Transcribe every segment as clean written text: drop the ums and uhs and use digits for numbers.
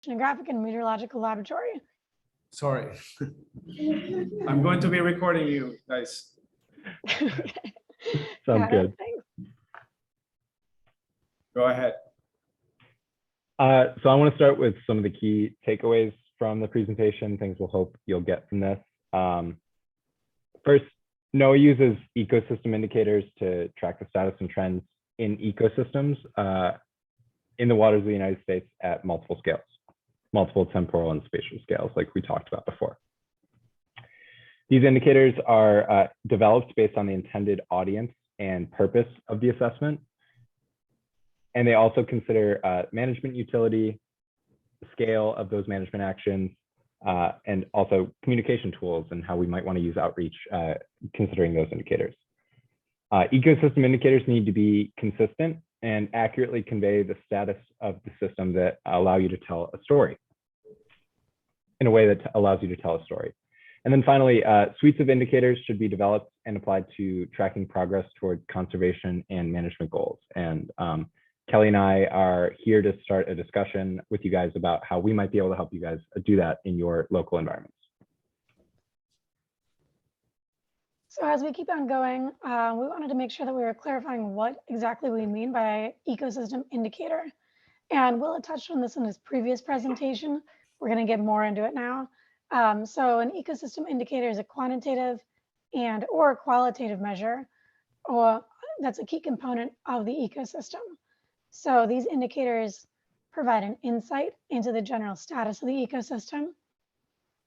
Oceanographic and Meteorological Laboratory. Sorry. I'm going to be recording you guys. Sounds good. Thanks. Go ahead. So I want to start with some of the key takeaways from the presentation, things we'll hope you'll get from this. First, NOAA uses ecosystem indicators to track the status and trends in ecosystems in the waters of the United States at multiple scales, multiple temporal and spatial scales, like we talked about before. These indicators are developed based on the intended audience and purpose of the assessment. And they also consider management utility, scale of those management actions, and also communication tools and how we might want to use outreach considering those indicators. Ecosystem indicators need to be consistent and accurately convey the status of the system that allow you to tell a story in a way that allows you to tell a story. And then finally, suites of indicators should be developed and applied to tracking progress toward conservation and management goals. And Kelly and I are here to start a discussion with you guys about how we might be able to help you guys do that in your local environments. So as we keep on going, we wanted to make sure that we were clarifying what exactly we mean by ecosystem indicator. And Will had touched on this in his previous presentation. We're going to get more into it now. So an ecosystem indicator is a quantitative and or qualitative measure, or that's a key component of the ecosystem. So these indicators provide an insight into the general status of the ecosystem.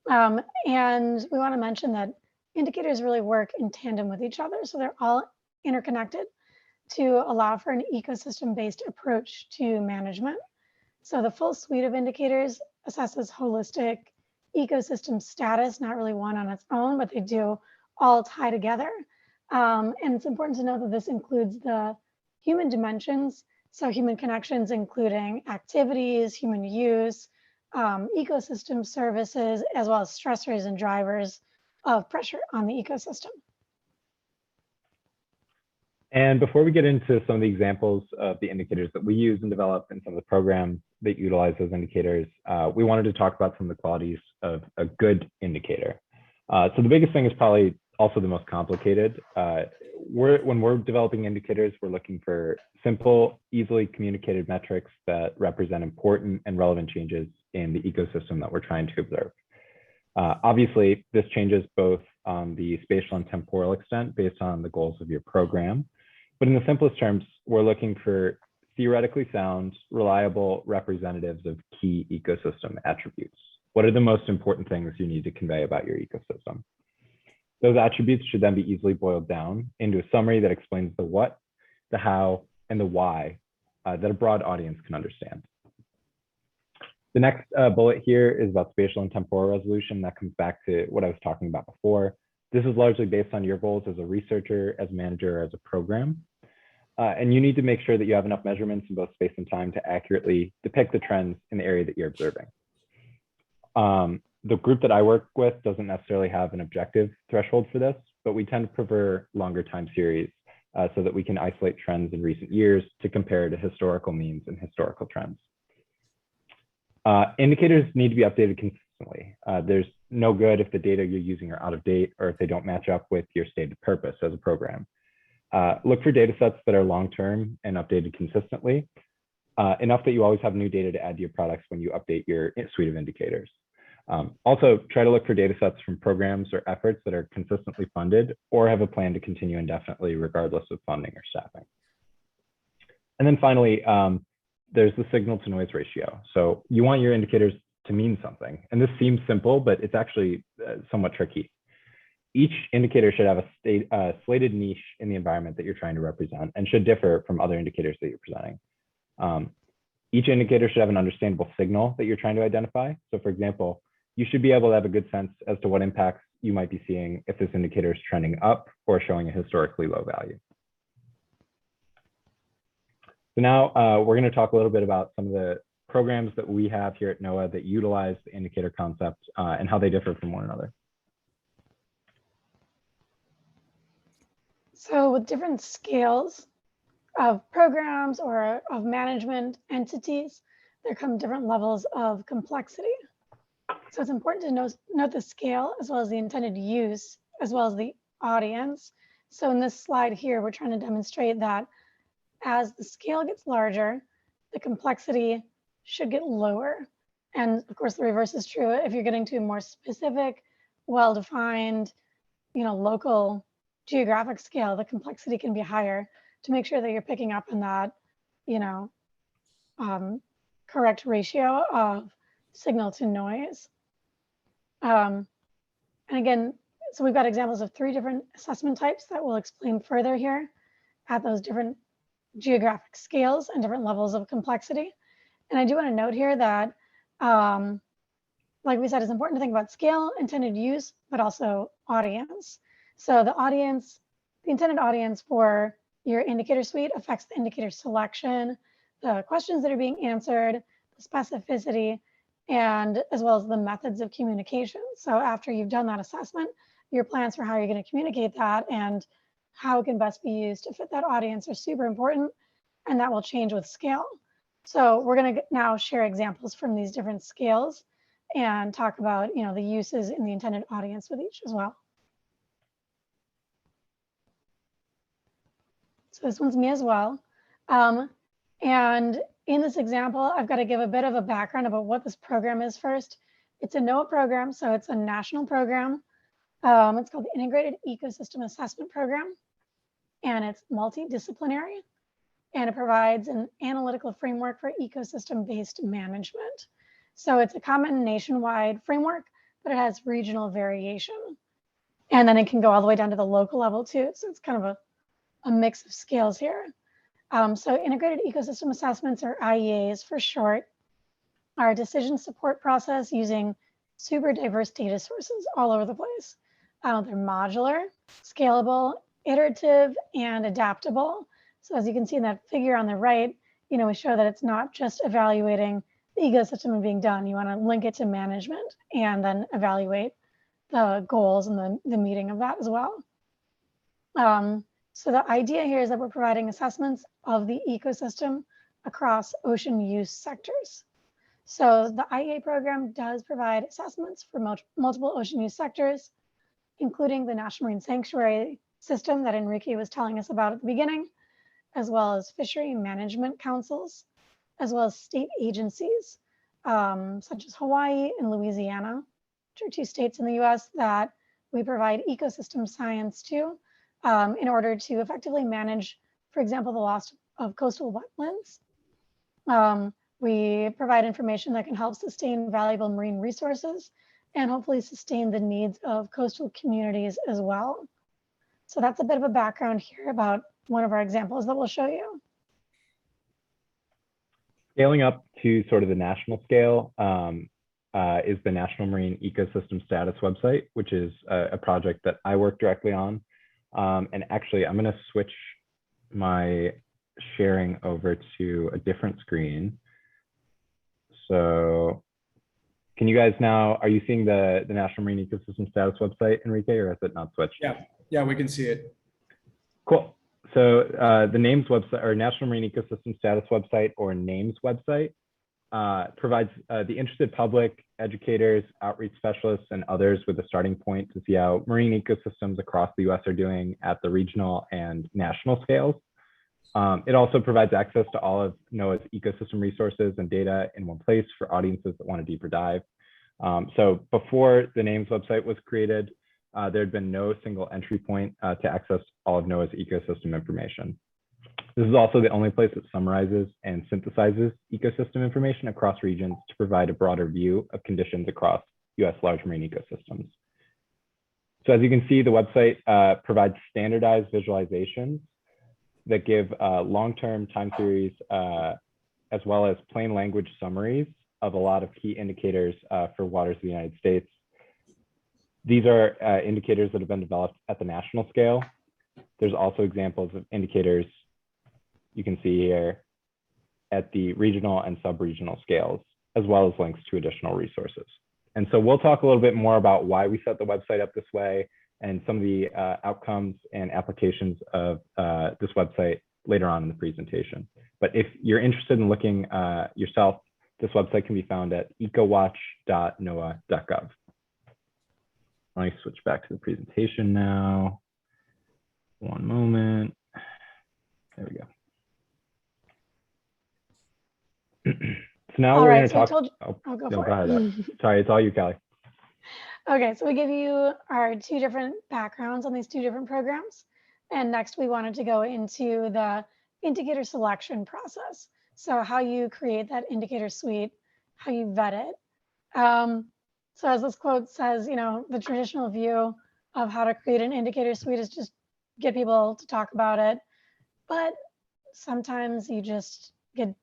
And we want to mention that indicators really work in tandem with each other. So they're all interconnected to allow for an ecosystem-based approach to management. So the full suite of indicators assesses holistic ecosystem status, not really one on its own, but they do all tie together. And it's important to note that this includes the human dimensions. So human connections, including activities, human use, ecosystem services, as well as stressors and drivers of pressure on the ecosystem. And before we get into some of the examples of the indicators that we use and develop and some of the programs that utilize those indicators, we wanted to talk about some of the qualities of a good indicator. So the biggest thing is probably also the most complicated. When we're developing indicators, we're looking for simple, easily communicated metrics that represent important and relevant changes in the ecosystem that we're trying to observe. Obviously, this changes both on the spatial and temporal extent based on the goals of your program. But in the simplest terms, we're looking for theoretically sound, reliable representatives of key ecosystem attributes. What are the most important things you need to convey about your ecosystem? Those attributes should then be easily boiled down into a summary that explains the what, the how, and the why that a broad audience can understand. The next bullet here is about spatial and temporal resolution. That comes back to what I was talking about before. This is largely based on your goals as a researcher, as a manager, as a program. And you need to make sure that you have enough measurements in both space and time to accurately depict the trends in the area that you're observing. The group that I work with doesn't necessarily have an objective threshold for this, but we tend to prefer longer time series so that we can isolate trends in recent years to compare to historical means and historical trends. Indicators need to be updated consistently. There's no good if the data you're using are out of date or if they don't match up with your stated purpose as a program. Look for data sets that are long-term and updated consistently, enough that you always have new data to add to your products when you update your suite of indicators. Also, try to look for data sets from programs or efforts that are consistently funded or have a plan to continue indefinitely regardless of funding or staffing. And then finally, there's the signal to noise ratio. So you want your indicators to mean something. And this seems simple, but it's actually somewhat tricky. Each indicator should have a slated niche in the environment that you're trying to represent and should differ from other indicators that you're presenting. Each indicator should have an understandable signal that you're trying to identify. So for example, you should be able to have a good sense as to what impacts you might be seeing if this indicator is trending up or showing a historically low value. So now we're going to talk a little bit about some of the programs that we have here at NOAA that utilize the indicator concept and how they differ from one another. So with different scales of programs or of management entities, there come different levels of complexity. So it's important to note the scale as well as the intended use, as well as the audience. So in this slide here, we're trying to demonstrate that as the scale gets larger, the complexity should get lower. And of course, the reverse is true. If you're getting to a more specific, well-defined, local geographic scale, the complexity can be higher to make sure that you're picking up on that, correct ratio of signal to noise. And again, so we've got examples of 3 different assessment types that we'll explain further here at those different geographic scales and different levels of complexity. And I do want to note here that, like we said, it's important to think about scale, intended use, but also audience. So the intended audience for your indicator suite affects the indicator selection, the questions that are being answered, the specificity, and as well as the methods of communication. So after you've done that assessment, your plans for how you're going to communicate that and how it can best be used to fit that audience are super important, and that will change with scale. So we're going to now share examples from these different scales and talk about, the uses in the intended audience with each as well. So this one's me as well. And in this example, I've got to give a bit of a background about what this program is first. It's a NOAA program, so it's a national program. It's called the Integrated Ecosystem Assessment Program, and it's multidisciplinary, and it provides an analytical framework for ecosystem-based management. So it's a common nationwide framework, but it has regional variation. And then it can go all the way down to the local level too. So it's kind of a mix of scales here. So integrated ecosystem assessments, or IEAs for short, are a decision support process using super diverse data sources all over the place. They're modular, scalable, iterative, and adaptable. So as you can see in that figure on the right, we show that it's not just evaluating the ecosystem being done. You want to link it to management and then evaluate the goals and the meeting of that as well. So the idea here is that we're providing assessments of the ecosystem across ocean use sectors. So the IEA program does provide assessments for multiple ocean use sectors, including the National Marine Sanctuary system that Enrique was telling us about at the beginning, as well as fishery management councils, as well as state agencies, such as Hawaii and Louisiana, which are 2 states in the US that we provide ecosystem science to in order to effectively manage, for example, the loss of coastal wetlands. We provide information that can help sustain valuable marine resources and hopefully sustain the needs of coastal communities as well. So that's a bit of a background here about one of our examples that we'll show you. Scaling up to sort of the national scale is the National Marine Ecosystem Status website, which is a project that I work directly on. And actually, I'm going to switch my sharing over to a different screen. So can you guys now, are you seeing the National Marine Ecosystem Status website, Enrique, or has it not switched? Yeah, we can see it. Cool. So the NAMES website, or National Marine Ecosystem Status website, or NAMES website, provides the interested public, educators, outreach specialists, and others with a starting point to see how marine ecosystems across the US are doing at the regional and national scales. It also provides access to all of NOAA's ecosystem resources and data in one place for audiences that want a deeper dive. So before the NAMES website was created, there had been no single entry point to access all of NOAA's ecosystem information. This is also the only place that summarizes and synthesizes ecosystem information across regions to provide a broader view of conditions across US large marine ecosystems. So as you can see, the website provides standardized visualizations that give long-term time series as well as plain language summaries of a lot of key indicators for waters of the United States. These are indicators that have been developed at the national scale. There's also examples of indicators you can see here at the regional and sub-regional scales, as well as links to additional resources. And so we'll talk a little bit more about why we set the website up this way and some of the outcomes and applications of this website later on in the presentation. But if you're interested in looking yourself, This website can be found at ecowatch.noaa.gov. Let me switch back to the presentation now. One moment. There we go. So now we're going to talk. I'll go no, for go it. ahead. Sorry, it's all you, Kelly. Okay, so we give you our two different backgrounds on these two different programs. And next we wanted to go into the indicator selection process. So how you create that indicator suite, how you vet it. So as this quote says, you know, the traditional view of how to create an indicator suite is just get people to talk about it. But sometimes you just get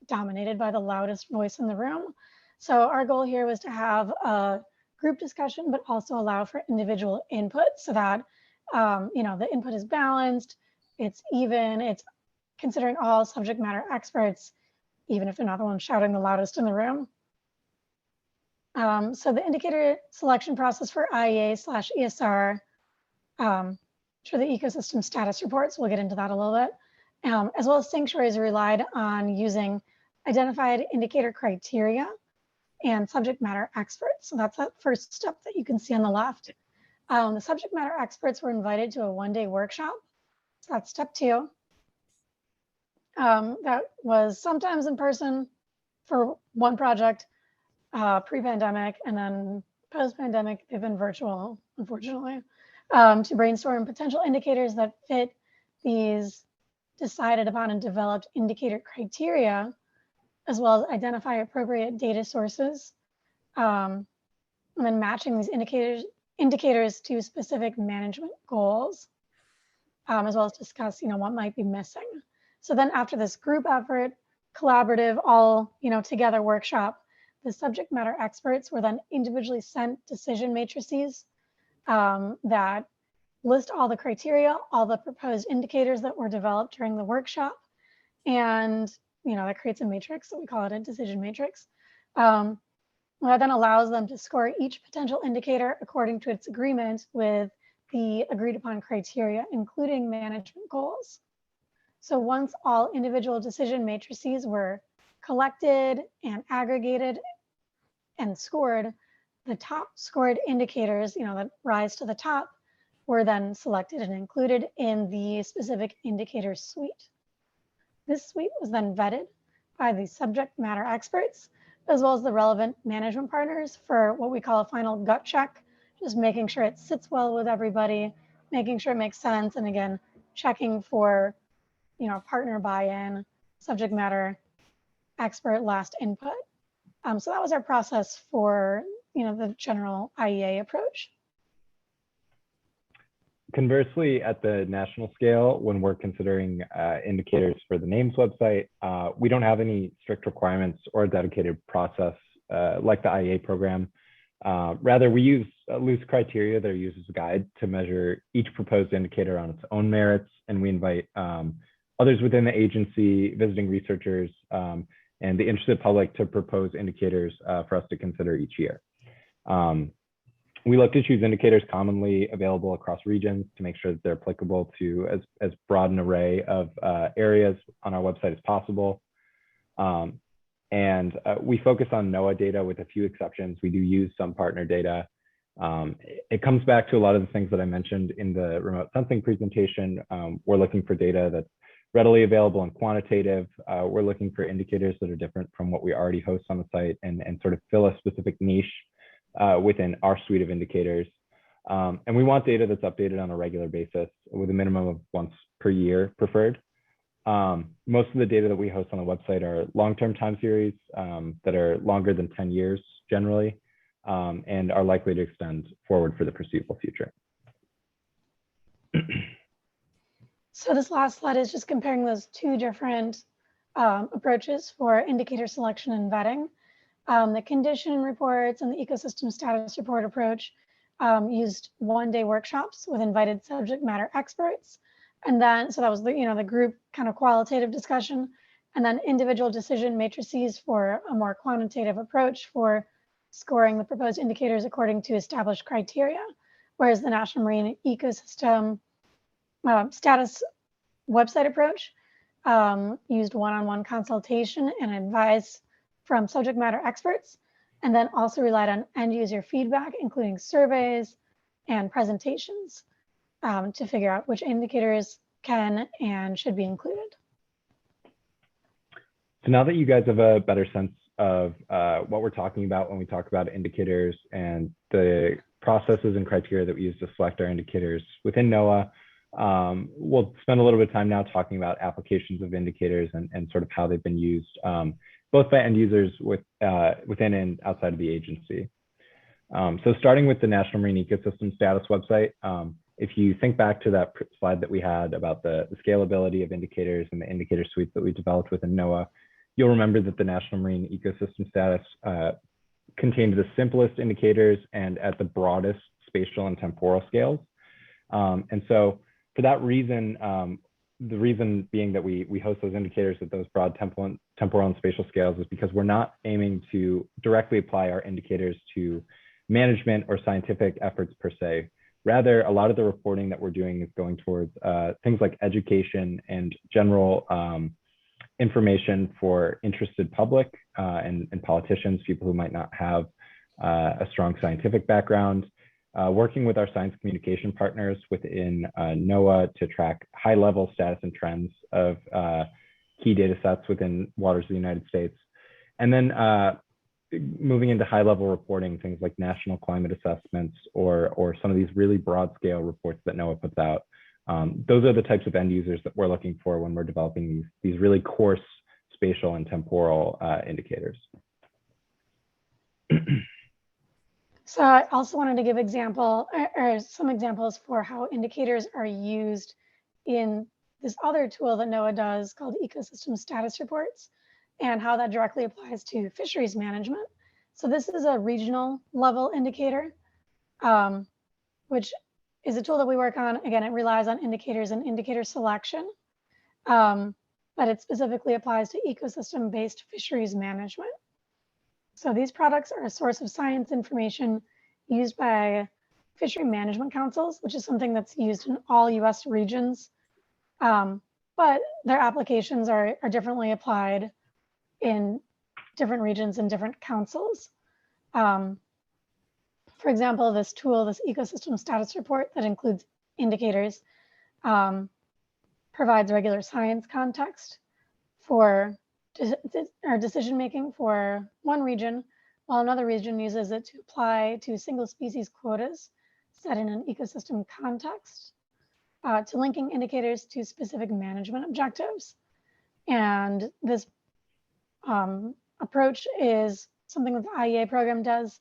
dominated by the loudest voice in the room. So our goal here was to have a group discussion, but also allow for individual input so that, you know, the input is balanced, it's even, it's considering all subject matter experts, even if they're not the one shouting the loudest in the room. So the indicator selection process for IEA/ESR, for the ecosystem status reports, we'll get into that a little bit, as well as Sanctuaries relied on using identified indicator criteria and subject matter experts. So that's that first step that you can see on the left. The subject matter experts were invited to a one-day workshop. So that's step 2. That was sometimes in person for one project, pre-pandemic, and then post-pandemic, they've been virtual, unfortunately, to brainstorm potential indicators that fit these decided upon and developed indicator criteria, as well as identify appropriate data sources, and then matching these indicators to specific management goals, as well as discuss, you know, what might be missing. So then after this group effort, collaborative, all, you know, together workshop, the subject matter experts were then individually sent decision matrices that list all the criteria, all the proposed indicators that were developed during the workshop. And, you know, that creates a matrix, so we call it a decision matrix. That then allows them to score each potential indicator according to its agreement with the agreed upon criteria, including management goals. So once all individual decision matrices were collected and aggregated and scored, the top scored indicators, you know, that rise to the top, were then selected and included in the specific indicator suite. This suite was then vetted by the subject matter experts, as well as the relevant management partners for what we call a final gut check, just making sure it sits well with everybody, making sure it makes sense, and again, checking for, you know, partner buy-in, subject matter expert last input. So that was our process for, you know, the general IEA approach. Conversely, at the national scale, when we're considering indicators for the NAMES website, we don't have any strict requirements or a dedicated process like the IEA program. Rather, we use loose criteria that are used as a guide to measure each proposed indicator on its own merits, and we invite others within the agency, visiting researchers, and the interested public to propose indicators for us to consider each year. We look to choose indicators commonly available across regions to make sure that they're applicable to as broad an array of areas on our website as possible. And we focus on NOAA data with a few exceptions. We do use some partner data. It comes back to a lot of the things that I mentioned in the remote sensing presentation. We're looking for data that's readily available and quantitative. We're looking for indicators that are different from what we already host on the site and sort of fill a specific niche within our suite of indicators. And we want data that's updated on a regular basis with a minimum of once per year preferred. Most of the data that we host on the website are long-term time series that are longer than 10 years generally, and are likely to extend forward for the foreseeable future. So this last slide is just comparing those two different approaches for indicator selection and vetting. The condition reports and the ecosystem status report approach used one-day workshops with invited subject matter experts. And then, so that was the, you know, the group kind of qualitative discussion, and then individual decision matrices for a more quantitative approach for scoring the proposed indicators according to established criteria. Whereas the National Marine Ecosystem status website approach used one-on-one consultation and advice from subject matter experts, and then also relied on end user feedback, including surveys and presentations, to figure out which indicators can and should be included. So now that you guys have a better sense of what we're talking about when we talk about indicators and the processes and criteria that we use to select our indicators within NOAA, we'll spend a little bit of time now talking about applications of indicators and sort of how they've been used, both by end users within and outside of the agency. So starting with the National Marine Ecosystem Status website, if you think back to that slide that we had about the scalability of indicators and the indicator suites that we developed within NOAA, you'll remember that the National Marine Ecosystem Status contained the simplest indicators and at the broadest spatial and temporal scales. And so for that reason, the reason being that we host those indicators at those broad temporal and spatial scales is because we're not aiming to directly apply our indicators to management or scientific efforts per se. Rather, a lot of the reporting that we're doing is going towards things like education and general information for interested public and politicians, people who might not have a strong scientific background, working with our science communication partners within NOAA to track high-level status and trends of key data sets within waters of the United States. And then moving into high-level reporting, things like national climate assessments or some of these really broad-scale reports that NOAA puts out. Those are the types of end users that we're looking for when we're developing these really coarse spatial and temporal indicators. So I also wanted to give some examples for how indicators are used in this other tool that NOAA does called Ecosystem Status Reports, and how that directly applies to fisheries management. So this is a regional level indicator, which is a tool that we work on. Again, it relies on indicators and indicator selection, but it specifically applies to ecosystem-based fisheries management. So these products are a source of science information used by fishery management councils, which is something that's used in all US regions, but their applications are differently applied in different regions and different councils. For example, this tool, this ecosystem status report that includes indicators, provides regular science context for decision-making for one region, while another region uses it to apply to single species quotas set in an ecosystem context, to linking indicators to specific management objectives. And this approach is something that the IEA program does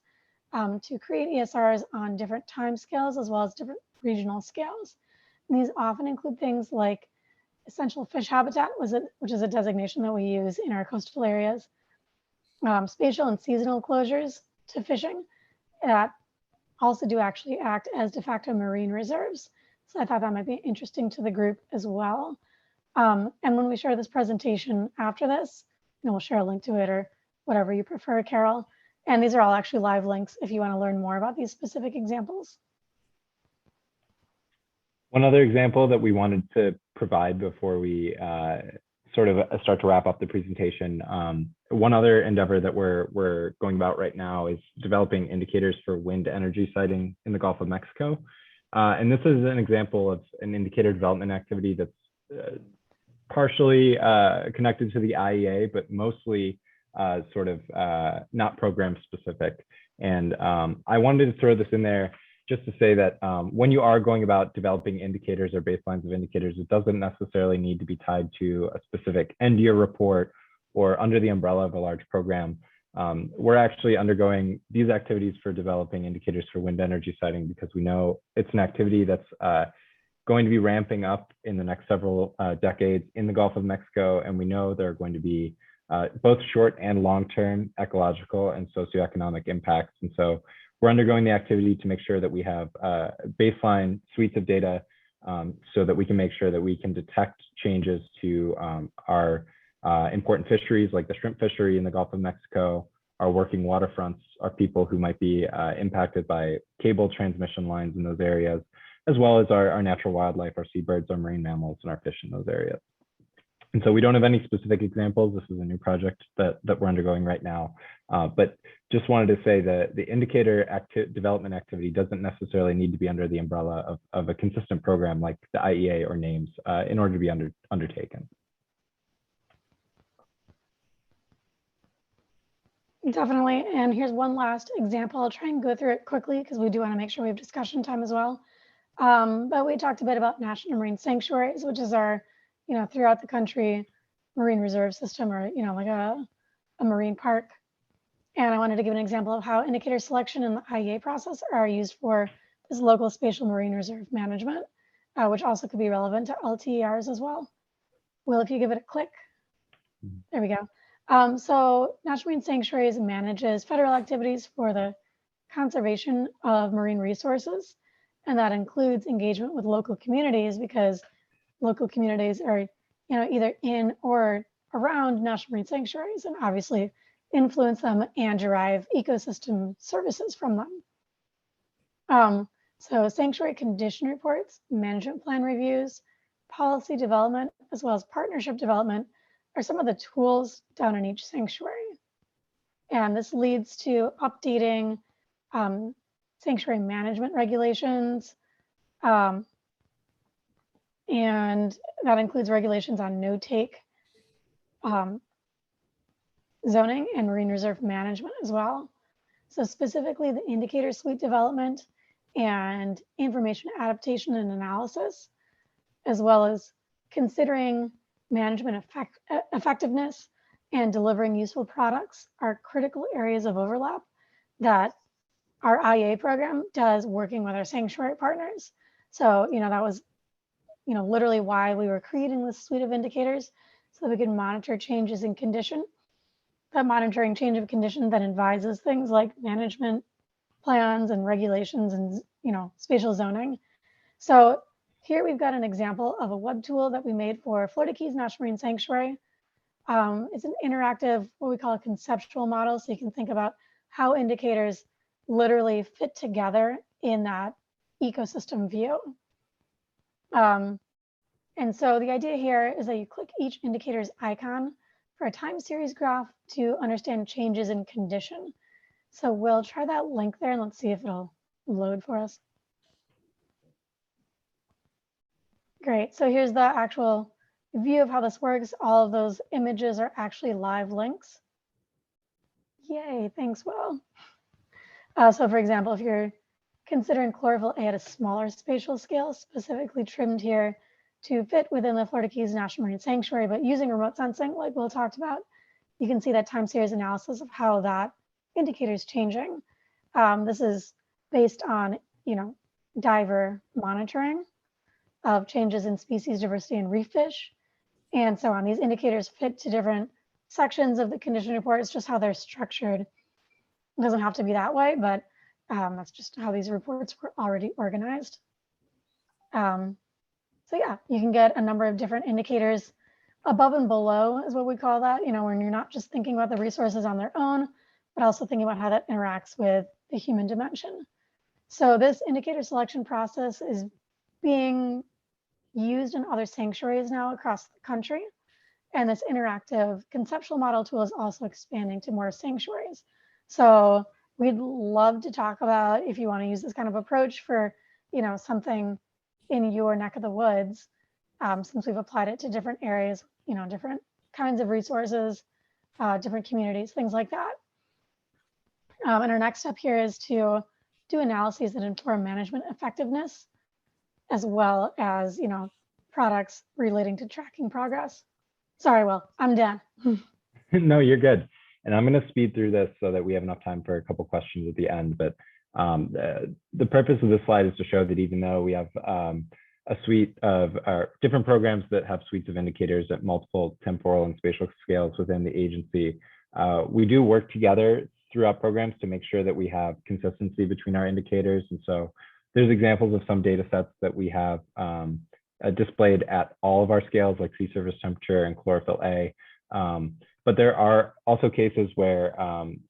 to create ESRs on different time scales as well as different regional scales. And these often include things like essential fish habitat, which is a designation that we use in our coastal areas, spatial and seasonal closures to fishing that also do actually act as de facto marine reserves. So I thought that might be interesting to the group as well. And when we share this presentation after this, we'll share a link to it or whatever you prefer, Carol. And these are all actually live links if you want to learn more about these specific examples. One other example that we wanted to provide before we sort of start to wrap up the presentation, one other endeavor that we're going about right now is developing indicators for wind energy siting in the Gulf of Mexico. And this is an example of an indicator development activity that's partially connected to the IEA, but mostly sort of not program specific. And I wanted to throw this in there just to say that when you are going about developing indicators or baselines of indicators, it doesn't necessarily need to be tied to a specific end year report or under the umbrella of a large program. We're actually undergoing these activities for developing indicators for wind energy siting because we know it's an activity that's going to be ramping up in the next several decades in the Gulf of Mexico. And we know there are going to be both short and long-term ecological and socioeconomic impacts. And so we're undergoing the activity to make sure that we have baseline suites of data so that we can make sure that we can detect changes to our important fisheries like the shrimp fishery in the Gulf of Mexico, our working waterfronts, our people who might be impacted by cable transmission lines in those areas, as well as our natural wildlife, our seabirds, our marine mammals, and our fish in those areas. And so we don't have any specific examples. This is a new project that we're undergoing right now. But just wanted to say that the indicator development activity doesn't necessarily need to be under the umbrella of a consistent program like the IEA or NAMES in order to be undertaken. Definitely. And here's one last example. I'll try and go through it quickly because we do want to make sure we have discussion time as well. But we talked a bit about national marine sanctuaries, which is our, throughout the country marine reserve system, or, like a marine park. And I wanted to give an example of how indicator selection and the IEA process are used for this local spatial marine reserve management, which also could be relevant to LTERs as well. Will, if you give it a click, there we go. So National Marine Sanctuaries manages federal activities for the conservation of marine resources. And that includes engagement with local communities, because local communities are, either in or around national marine sanctuaries, and obviously influence them and derive ecosystem services from them. So sanctuary condition reports, management plan reviews, policy development, as well as partnership development are some of the tools down in each sanctuary. And this leads to updating sanctuary management regulations. And that includes regulations on no-take zoning and marine reserve management as well. So specifically the indicator suite development and information adaptation and analysis, as well as considering management effectiveness and delivering useful products, are critical areas of overlap that our IEA program does working with our sanctuary partners. So, that was, literally why we were creating this suite of indicators, so that we could monitor changes in condition. That monitoring change of condition then advises things like management plans and regulations and, spatial zoning. So here we've got an example of a web tool that we made for Florida Keys National Marine Sanctuary. It's an interactive, what we call a conceptual model. So you can think about how indicators literally fit together in that ecosystem view. And so the idea here is that you click each indicator's icon for a time series graph to understand changes in condition. So we'll try that link there and let's see if it'll load for us. Great, so here's the actual view of how this works. All of those images are actually live links. Yay, thanks, Will. So for example, if you're considering chlorophyll A at a smaller spatial scale, specifically trimmed here to fit within the Florida Keys National Marine Sanctuary, but using remote sensing like Will talked about, you can see that time series analysis of how that indicator is changing. This is based on, diver monitoring of changes in species diversity and reef fish. And so on, these indicators fit to different sections of the condition report. It's just how they're structured. It doesn't have to be that way, but that's just how these reports were already organized. So yeah, you can get a number of different indicators. Above and below is what we call that, when you're not just thinking about the resources on their own, but also thinking about how that interacts with the human dimension. So this indicator selection process is being used in other sanctuaries now across the country. And this interactive conceptual model tool is also expanding to more sanctuaries. So we'd love to talk about if you want to use this kind of approach for, something in your neck of the woods, since we've applied it to different areas, different kinds of resources, different communities, things like that. And our next step here is to do analyses that inform management effectiveness, as well as, products relating to tracking progress. Sorry, Will, I'm done. No, you're good. And I'm going to speed through this so that we have enough time for a couple questions at the end. But the purpose of this slide is to show that even though we have a suite of different programs that have suites of indicators at multiple temporal and spatial scales within the agency, we do work together throughout programs to make sure that we have consistency between our indicators. And so there's examples of some data sets that we have displayed at all of our scales, like sea surface temperature and chlorophyll A. But there are also cases where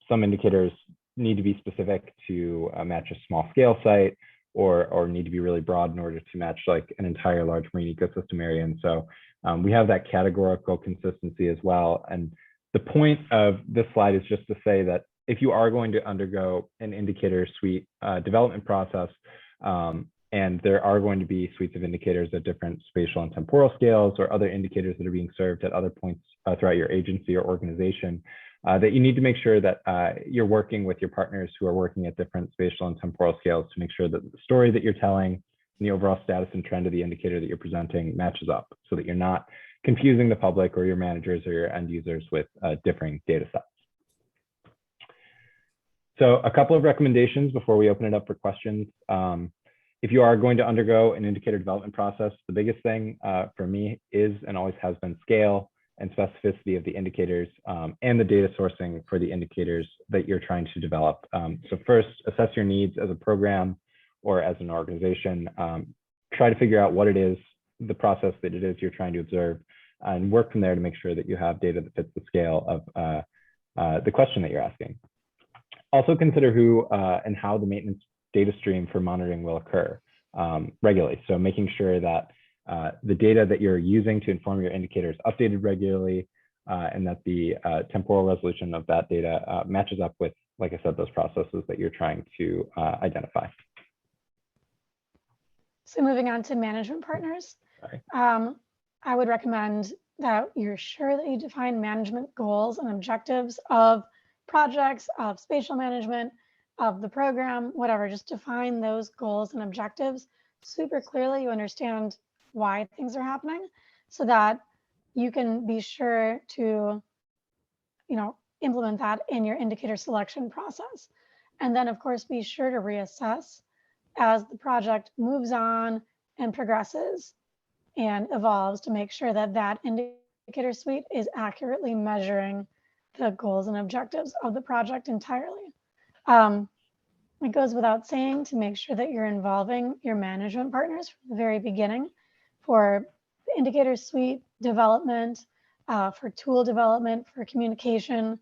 some indicators need to be specific to match a small scale site, or need to be really broad in order to match like an entire large marine ecosystem area. And so We have that categorical consistency as well. And the point of this slide is just to say that if you are going to undergo an indicator suite development process, and there are going to be suites of indicators at different spatial and temporal scales or other indicators that are being served at other points throughout your agency or organization, that you need to make sure that you're working with your partners who are working at different spatial and temporal scales to make sure that the story that you're telling and the overall status and trend of the indicator that you're presenting matches up, so that you're not confusing the public or your managers or your end users with differing data sets. So a couple of recommendations before we open it up for questions. If you are going to undergo an indicator development process, the biggest thing for me is and always has been scale and specificity of the indicators and the data sourcing for the indicators that you're trying to develop. So first, assess your needs as a program or as an organization. Try to figure out what it is, the process that it is you're trying to observe, and work from there to make sure that you have data that fits the scale of the question that you're asking. Also consider who and how the maintenance data stream for monitoring will occur regularly. So making sure that the data that you're using to inform your indicator is updated regularly, and that the temporal resolution of that data matches up with, like I said, those processes that you're trying to identify. So moving on to management partners, I would recommend that you're sure that you define management goals and objectives of projects, of spatial management, of the program, whatever. Just define those goals and objectives super clearly. You understand why things are happening, so that you can be sure to, implement that in your indicator selection process. And then, of course, be sure to reassess as the project moves on and progresses and evolves, to make sure that that indicator suite is accurately measuring the goals and objectives of the project entirely. It goes without saying to make sure that you're involving your management partners from the very beginning for the indicator suite development, for tool development, for communication,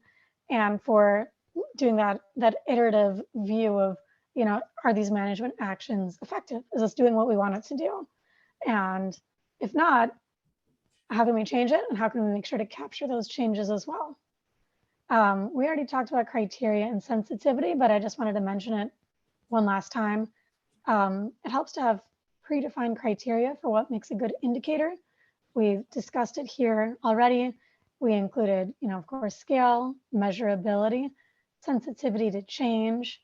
and for doing that iterative view of, are these management actions effective? Is this doing what we want it to do? And if not, how can we change it? And how can we make sure to capture those changes as well? We already talked about criteria and sensitivity, but I just wanted to mention it one last time. It helps to have predefined criteria for what makes a good indicator. We've discussed it here already. We included, of course, scale, measurability, sensitivity to change,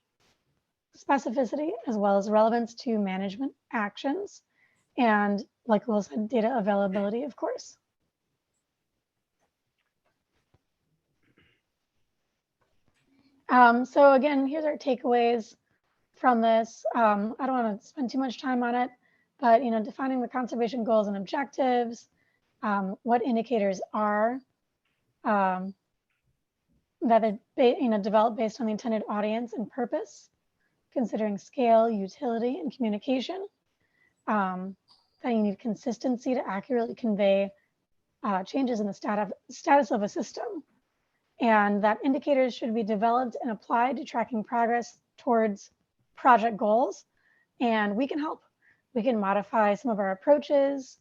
specificity, as well as relevance to management actions, and, like Will said, data availability, of course. So again, here's our takeaways from this. I don't want to spend too much time on it, but defining the conservation goals and objectives, what indicators are, that are developed based on the intended audience and purpose, considering scale, utility, and communication. That you need consistency to accurately convey changes in the status of a system, and that indicators should be developed and applied to tracking progress towards project goals. And we can help. We can modify some of our approaches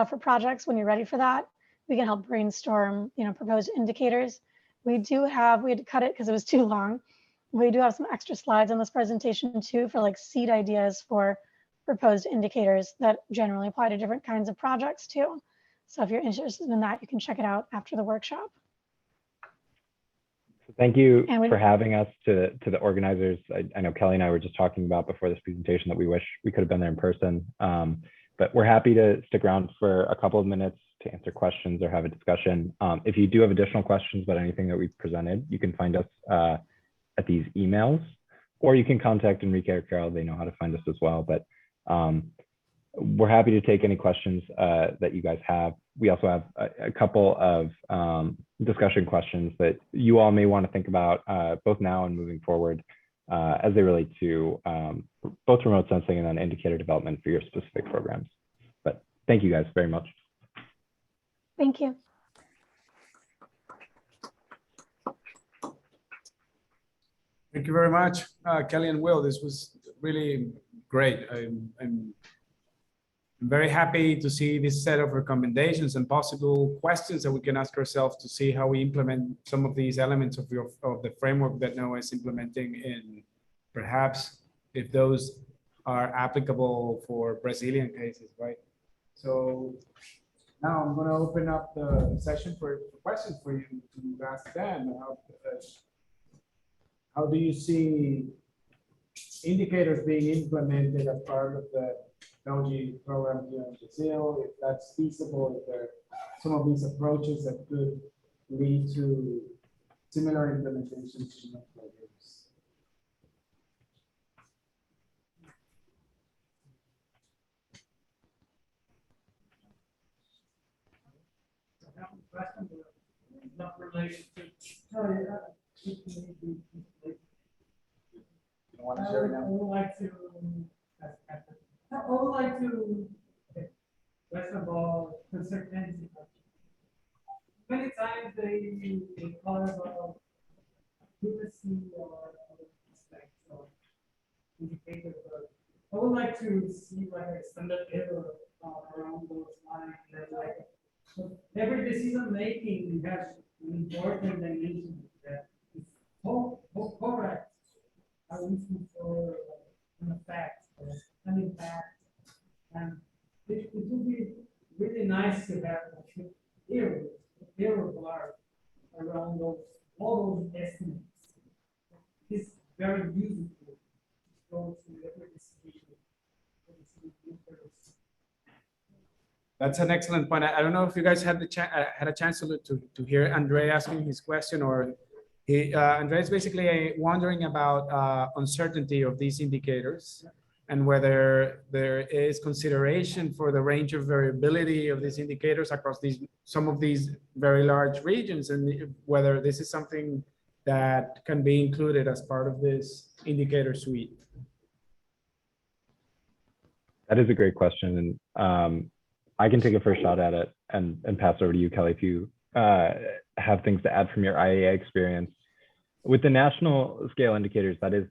for projects when you're ready for that. We can help brainstorm, proposed indicators. We had to cut it because it was too long. We do have some extra slides on this presentation too for like seed ideas for proposed indicators that generally apply to different kinds of projects too. So if you're interested in that, you can check it out after the workshop. Thank you for having us, to the organizers. I know Kelly and I were just talking about before this presentation that we wish we could have been there in person, but we're happy to stick around for a couple of minutes to answer questions or have a discussion. If you do have additional questions about anything that we've presented, you can find us at these emails, or you can contact Enrique or Carol. They know how to find us as well, but we're happy to take any questions that you guys have. We also have a couple of discussion questions that you all may want to think about both now and moving forward as they relate to both remote sensing and then indicator development for your specific programs. But thank you guys very much. Thank you. Thank you very much, Kelly and Will. This was really great. I'm very happy to see this set of recommendations and possible questions that we can ask ourselves to see how we implement some of these elements of the framework that NOAA is implementing, and perhaps if those are applicable for Brazilian cases, right? So now I'm going to open up the session for questions for you to ask them. How do you see indicators being implemented as part of the technology program here in Brazil? If that's feasible, if there are some of these approaches that could lead to similar implementations in other programs. Not related to. You want to share now? I would like to, first of all, consistency. Many times they call about privacy or aspects or indicators. I would like to see like a standard error around those lines. That like every decision making has an important dimension that is correct. Are looking for an effect or an impact, and it would be really nice to have error bar around all those estimates. It's very useful to go to every decision. That's an excellent point. I don't know if you guys had had a chance to hear Andre asking his question, or Andre is basically wondering about uncertainty of these indicators and whether there is consideration for the range of variability of these indicators across some of these very large regions, and whether this is something that can be included as part of this indicator suite. That is a great question, and I can take a first shot at it and pass over to you, Kelly, if you have things to add from your IEA experience. With the national scale indicators, that is,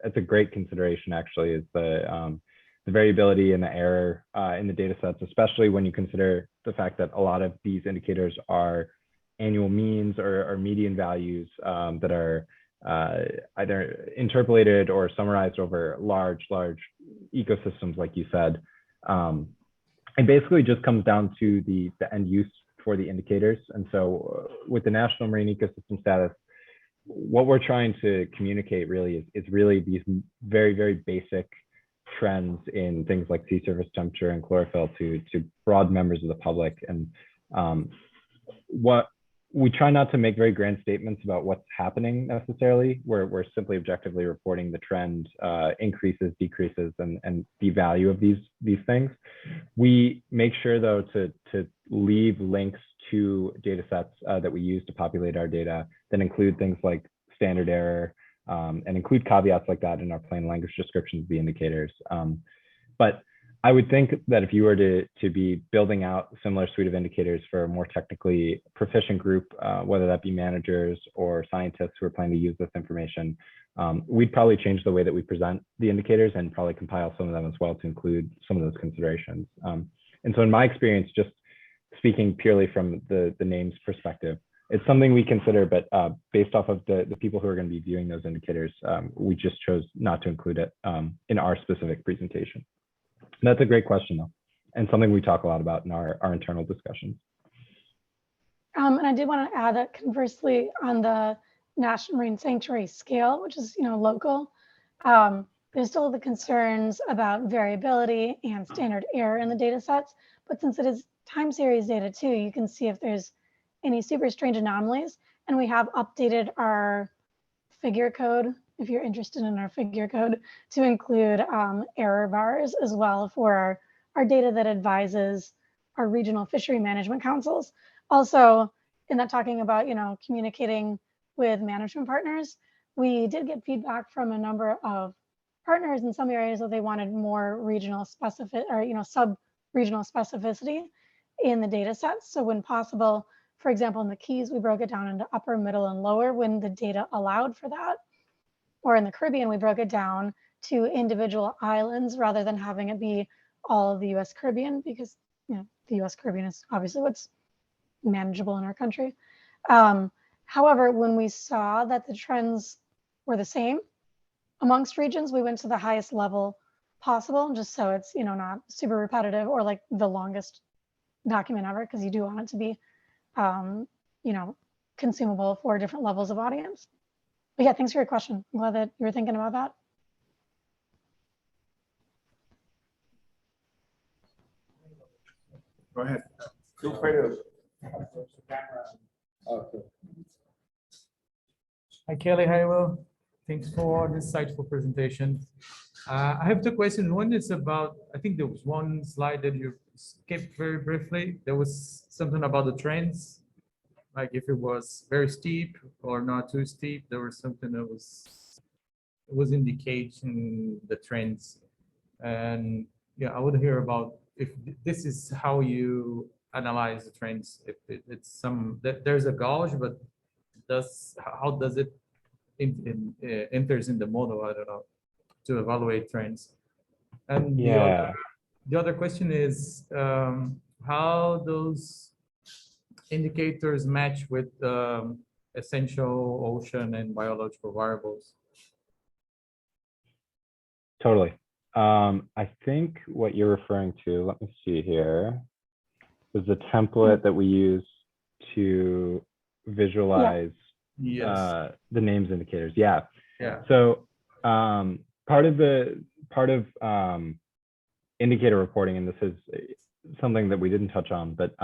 it's a great consideration actually, is the variability and the error in the data sets, especially when you consider the fact that a lot of these indicators are annual means or median values that are either interpolated or summarized over large ecosystems, like you said. It basically just comes down to the end use for the indicators. And so with the National Marine Ecosystem Status, what we're trying to communicate really is really these very basic trends in things like sea surface temperature and chlorophyll to broad members of the public. And what we try not to make very grand statements about what's happening necessarily. We're simply objectively reporting the trend, increases, decreases, and the value of these things. We make sure though to leave links to data sets that we use to populate our data that include things like standard error and include caveats like that in our plain language descriptions of the indicators. But I would think that if you were to be building out a similar suite of indicators for a more technically proficient group, whether that be managers or scientists who are planning to use this information, we'd probably change the way that we present the indicators and probably compile some of them as well to include some of those considerations. And so in my experience, just speaking purely from the names perspective, it's something we consider, but based off of the people who are going to be viewing those indicators, we just chose not to include it in our specific presentation. That's a great question, though, and something we talk a lot about in our internal discussions. And I did want to add that conversely, on the National Marine Sanctuary scale, which is local, there's still the concerns about variability and standard error in the data sets. But since it is time series data too, you can see if there's any super strange anomalies. And we have updated our figure code, if you're interested in our figure code, to include error bars as well for our data that advises our regional fishery management councils. Also, in that talking about communicating with management partners, we did get feedback from a number of partners in some areas that they wanted more regional specific or sub-regional specificity in the data sets. So when possible, for example, in the Keys, we broke it down into upper, middle, and lower when the data allowed for that. Or in the Caribbean, we broke it down to individual islands rather than having it be all of the US Caribbean because, you know, the US Caribbean is obviously what's manageable in our country. However, when we saw that the trends were the same amongst regions, we went to the highest level possible, just so it's, you know, not super repetitive or like the longest document ever, because you do want it to be, you know, consumable for different levels of audience. But yeah, thanks for your question. I'm glad that you were thinking about that. Go ahead. Feel free to. Hi, Kelly. Hi, Will. Thanks for this insightful presentation. I have two questions. One is about, I think there was one slide that you skipped very briefly. There was something about the trends, like if it was very steep or not too steep. There was something that was indicating the trends. And yeah, I would hear about if this is how you analyze the trends. If it's some, there's a gauge, but how does it enters in the model? I don't know, to evaluate trends. And Yeah. the other question is how those indicators match with essential ocean and biological variables. Totally. I think what you're referring to, let me see here, was the template that we use to visualize Yes. the names indicators. Yeah. Yeah. So part of indicator reporting, and this is something that we didn't touch on, but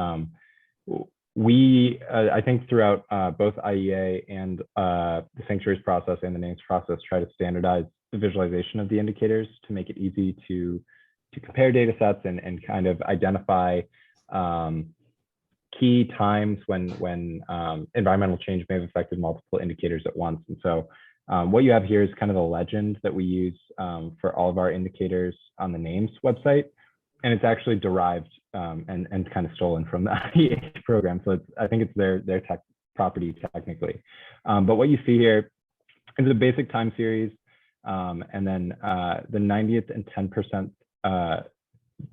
we, I think throughout both IEA and the Sanctuaries process and the names process, try to standardize the visualization of the indicators to make it easy to compare data sets and kind of identify key times when environmental change may have affected multiple indicators at once. And so what you have here is kind of the legend that we use for all of our indicators on the names website. And it's actually derived and kind of stolen from the IEAS program. So I think it's their tech property technically. But what you see here is a basic time series, and then the 90th and 10%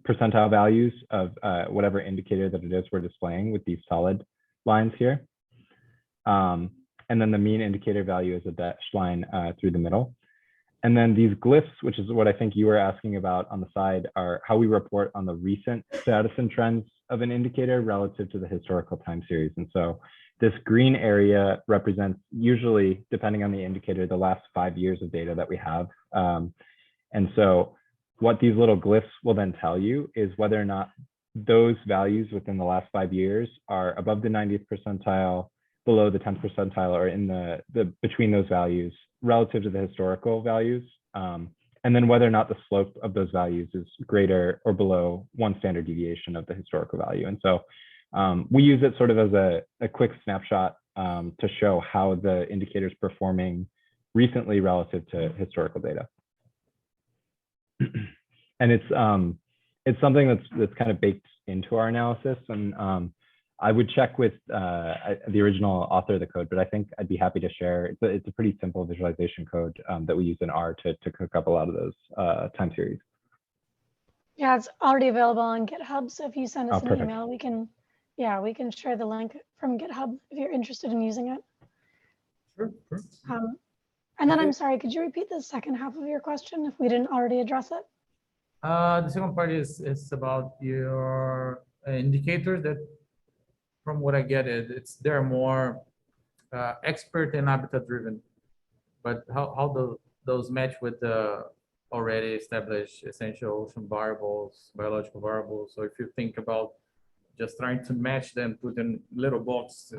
percentile values of whatever indicator that it is we're displaying with these solid lines here. And then the mean indicator value is a dashed line through the middle. And then these glyphs, which is what I think you were asking about on the side, are how we report on the recent status and trends of an indicator relative to the historical time series. And so this green area represents usually, depending on the indicator, the last 5 years of data that we have. And so what these little glyphs will then tell you is whether or not those values within the last 5 years are above the 90th percentile, below the 10th percentile, or in the between those values relative to the historical values. And then whether or not the slope of those values is greater or below one standard deviation of the historical value. And so we use it sort of as a quick snapshot to show how the indicator is performing recently relative to historical data. And it's something that's kind of baked into our analysis. And I would check with the original author of the code, but I think I'd be happy to share. It's a pretty simple visualization code that we use in R to cook up a lot of those time series. Yeah, it's already available on GitHub. So if you send us an perfect. email, we can share the link from GitHub if you're interested in using it. Sure. And then I'm sorry, could you repeat the second half of your question if we didn't already address it? The second part is about your indicator that, from what I get it, they're more expert and habitat driven, but how those match with the already established essential ocean variables, biological variables? So if you think about just trying to match them, put in little box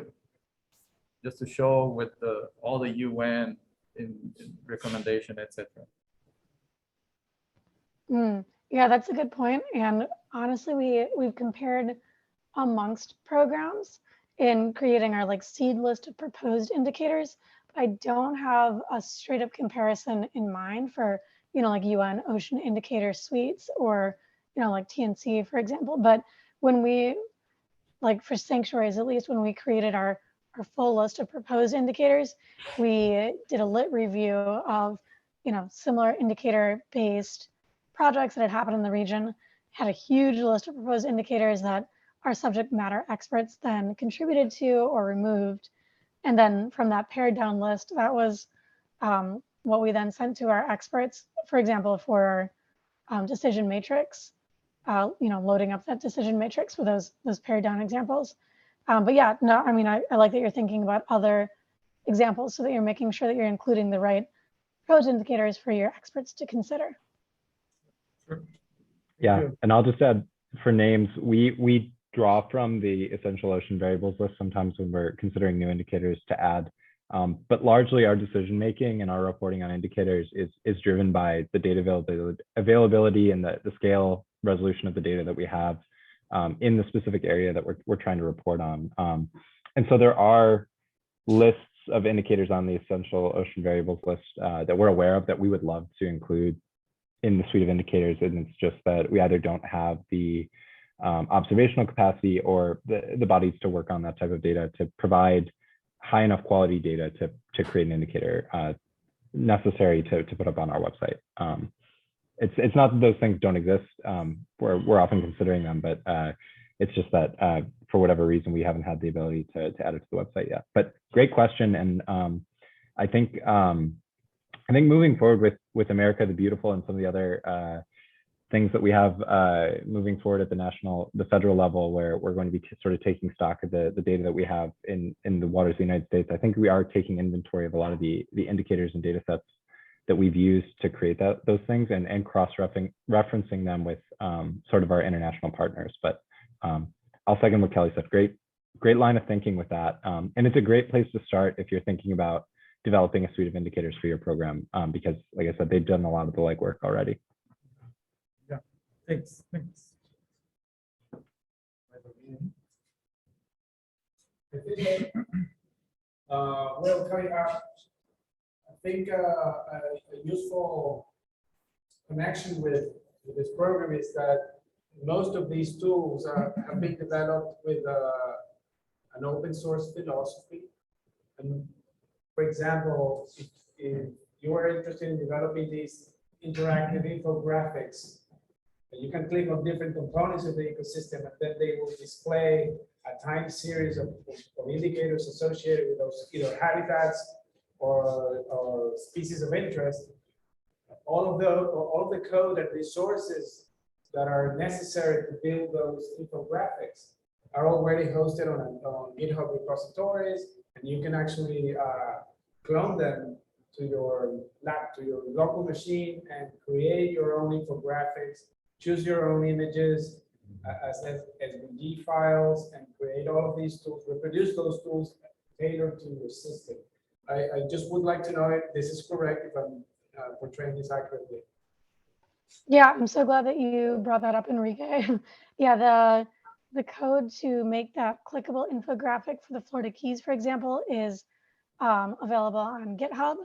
just to show with all the UN in recommendation, etc. Yeah, that's a good point. And honestly, we've compared amongst programs in creating our like seed list of proposed indicators. But I don't have a straight up comparison in mind for, you know, like UN ocean indicator suites or, you know, like TNC, for example. But when we, like for Sanctuaries, at least when we created our full list of proposed indicators, we did a lit review of, you know, similar indicator based projects that had happened in the region. had a huge list of proposed indicators that our subject matter experts then contributed to or removed. And then from that pared down list, that was what we then sent to our experts, for example, for decision matrix, loading up that decision matrix with those pared down examples. But yeah, no, I mean, I like that you're thinking about other examples so that you're making sure that you're including the right proposed indicators for your experts to consider. Sure. Yeah, and I'll just add for names, we draw from the essential ocean variables list sometimes when we're considering new indicators to add. But largely our decision making and our reporting on indicators is driven by the data availability and the scale resolution of the data that we have in the specific area that we're trying to report on. And so there are lists of indicators on the essential ocean variables list that we're aware of that we would love to include in the suite of indicators. And it's just that we either don't have the observational capacity or the bodies to work on that type of data to provide high enough quality data to create an indicator necessary to put up on our website. It's not that those things don't exist. We're often considering them, but it's just that for whatever reason, we haven't had the ability to add it to the website yet. But great question. And I think moving forward with America the Beautiful and some of the other things that we have moving forward at the federal level, where we're going to be sort of taking stock of the data that we have in the waters of the United States. I think we are taking inventory of a lot of the indicators and data sets that we've used to create those things and cross-referencing them with sort of our international partners. But I'll second what Kelly said. Great line of thinking with that. And it's a great place to start if you're thinking about developing a suite of indicators for your program, because like I said, they've done a lot of the legwork already. Thanks. Well, coming up, I think a useful connection with this program is that most of these tools have been developed with an open source philosophy. And for example, if you are interested in developing these interactive infographics, you can click on different components of the ecosystem, and then they will display a time series of indicators associated with those either habitats or species of interest. All of the code and resources that are necessary to build those infographics are already hosted on GitHub repositories, and you can actually clone them to your local machine and create your own infographics. Choose your own images as SVG files and create all of these tools, reproduce those tools tailored to your system. I just would like to know if this is correct, if I'm portraying this accurately. Yeah, I'm so glad that you brought that up, Enrique. Yeah, the code to make that clickable infographic for the Florida Keys, for example, is available on GitHub,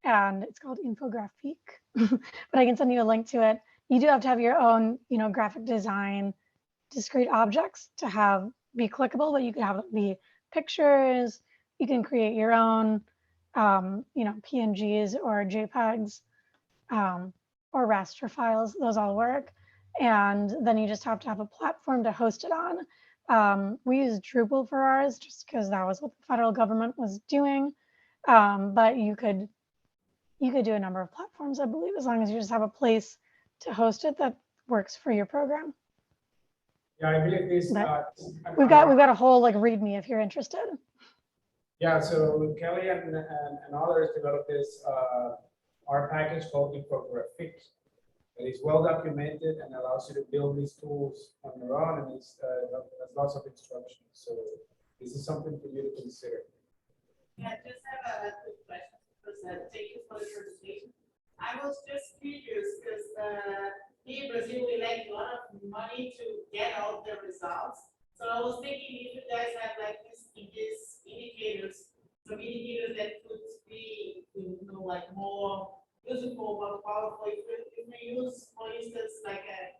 and it's called Infographic. But I can send you a link to it. You do have to have your own, graphic design, discrete objects to be clickable, but you can have it be pictures. You can create your own, PNGs or JPEGs or raster files. Those all work. And then you just have to have a platform to host it on. We use Drupal for ours just because that was what the federal government was doing. But you could do a number of platforms, I believe, as long as you just have a place to host it that works for your program. Yeah, I believe this. We've got a whole README if you're interested. Yeah, so Kelly and others developed this R package called Infographic. It is well documented and allows you to build these tools on your own, and it has lots of instructions. So this is something for you to consider. Yeah, I just have a quick question because thank you for the presentation. I was just curious because here in Brazil we like a lot of money to get all the results. So I was thinking if you guys have these indicators, some indicators that could be more useful, more powerful. If we use, for instance, like a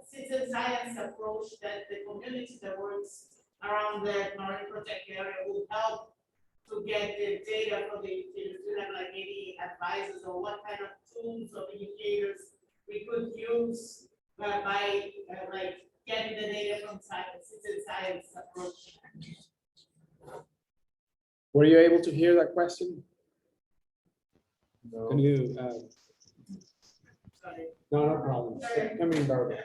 citizen science approach that the community that works around the marine protect area would help to get the data for the indicators. Do you have any advices or what kind of tools or indicators we could use by like getting the data from science, citizen science approach. Were you able to hear that question? Can you, Sorry. no problem. Come in, Barbara.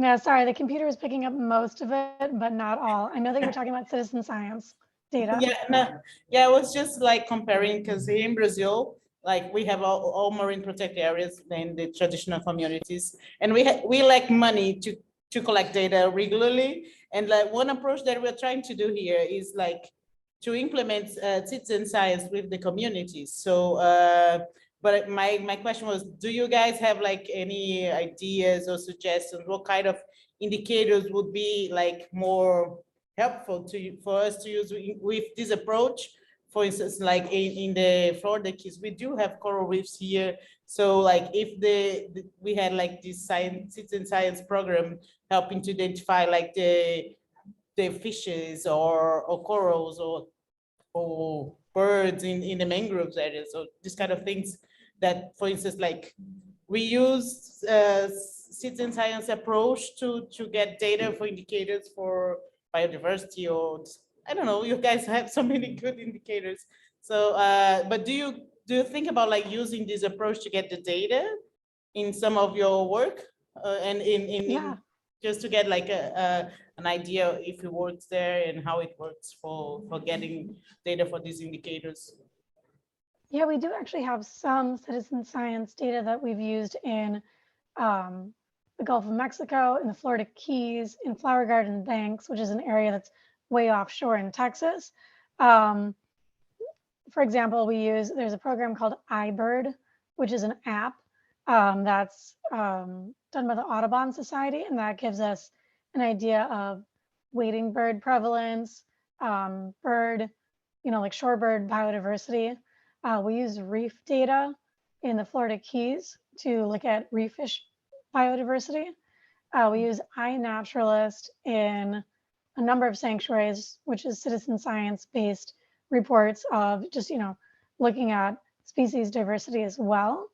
Yeah, sorry, the computer is picking up most of it, but not all. I know that you're talking about citizen science data. Yeah, no, yeah, I was just like comparing, because here in Brazil, like we have all marine protected areas in the traditional communities, and we lack money to collect data regularly. And like one approach that we're trying to do here is like to implement citizen science with the communities. So, but my question was, do you guys have like any ideas or suggestions? What kind of indicators would be like more helpful for us to use with this approach? For instance, like in the Florida Keys, we do have coral reefs here. So like if we had like this citizen science program helping to identify like the fishes or corals or birds in the mangroves area. So this kind of things that, for instance, like we use citizen science approach to get data for indicators for biodiversity, or I don't know, you guys have so many good indicators. So, but do you think about like using this approach to get the data in some of your work and Yeah. just to get like an idea if it works there and how it works for getting data for these indicators? Yeah, we do actually have some citizen science data that we've used in the Gulf of Mexico, in the Florida Keys, in Flower Garden Banks, which is an area that's way offshore in Texas. For example, there's a program called iBird, which is an app that's done by the Audubon Society, and that gives us an idea of wading bird prevalence, bird, like shorebird biodiversity. We use reef data in the Florida Keys to look at reef fish biodiversity. We use iNaturalist in a number of sanctuaries, which is citizen science-based reports of just, looking at species diversity as well.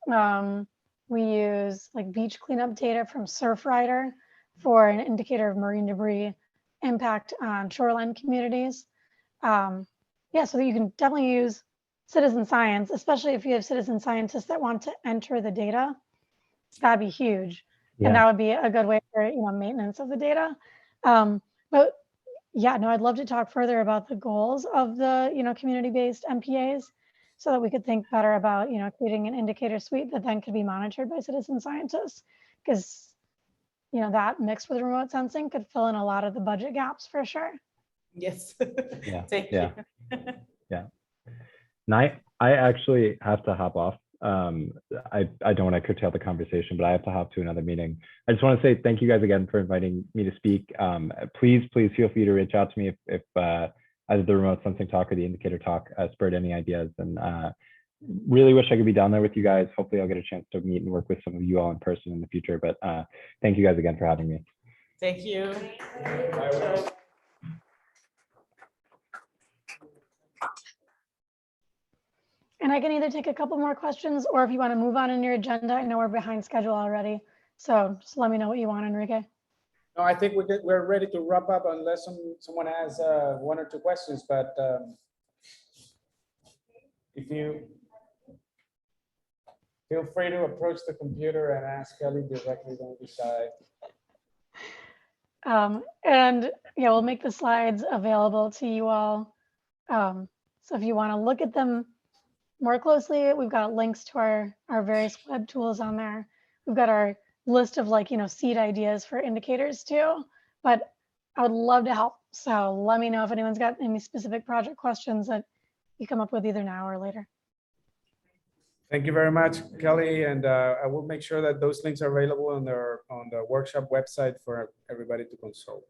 We use like beach cleanup data from Surfrider for an indicator of marine debris impact on shoreline communities. Yeah, so you can definitely use citizen science, especially if you have citizen scientists that want to enter the data. That'd be huge. Yeah. And that would be a good way for maintenance of the data. But yeah, no, I'd love to talk further about the goals of the community-based MPAs, so that we could think better about creating an indicator suite that then could be monitored by citizen scientists, because that mixed with remote sensing could fill in a lot of the budget gaps for sure. Yes. Yeah. Thank Yeah. you. Yeah. And I actually have to hop off. I don't want to curtail the conversation, but I have to hop to another meeting. I just want to say thank you guys again for inviting me to speak. Please feel free to reach out to me if either the remote sensing talk or the indicator talk spurred any ideas. And really wish I could be down there with you guys. Hopefully I'll get a chance to meet and work with some of you all in person in the future. But thank you guys again for having me. Thank you. And I can either take a couple more questions, or if you want to move on in your agenda, I know we're behind schedule already. So just let me know what you want, Enrique. No, I think we're ready to wrap up unless someone has one or two questions, but if you feel free to approach the computer and ask Kelly directly, don't be shy. And yeah, we'll make the slides available to you all. So if you want to look at them more closely, we've got links to our various web tools on there. We've got our list of seed ideas for indicators too, but I would love to help. So let me know if anyone's got any specific project questions that you come up with either now or later. Thank you very much, Kelly. And I will make sure that those links are available on the workshop website for everybody to consult.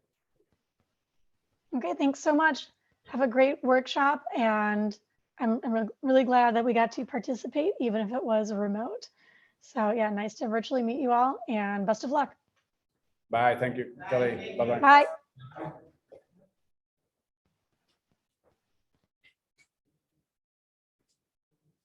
Okay, thanks so much. Have a great workshop, and I'm really glad that we got to participate, even if it was remote. So yeah, nice to virtually meet you all, and best of luck. Bye. Thank you, Kelly. Bye-bye. Bye.